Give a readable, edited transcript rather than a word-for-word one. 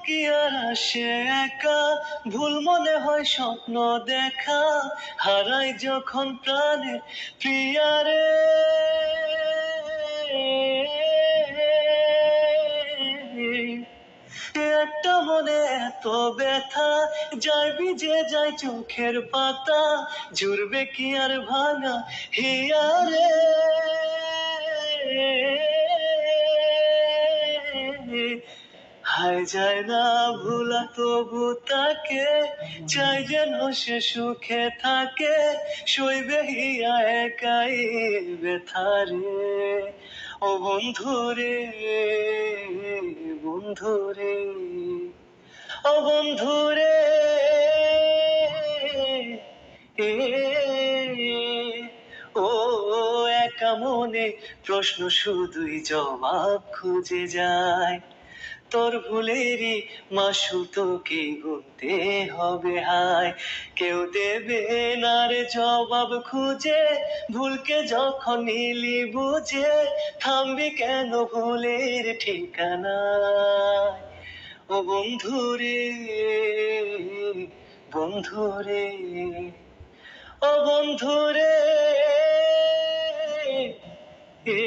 কি আর আসে একা, ভুল মনে হয় স্বপ্ন দেখা, হারাই যখন প্রাণে প্রিয়ারে। একটা মনে এত ব্যথা, যায় ভিজে যায় চোখের পাতা, জুড়বে কি আর ভাঙা হিয়ারে। হায় যায় না ভুলা তবু তাকে, চাই যেন সে সুখে থাকে, সইবে হিয়া একাই ব্যথারে। ও বন্ধুরে, বন্ধুরে, ও বন্ধুরে, এ ও একা মনে প্রশ্ন শুধুই জবাব খুঁজে যায়, তোর ভুলেরই মাসুল তোকে গুনতে হবে হায়। কেউ দেবে না রে জবাব খুঁজে, ভুলকে যখন নিলি বুঝে, থামবি কেন ভুলের ঠিকানায়। ও বন্ধুরে, বন্ধুরে, ও বন্ধুরে, এ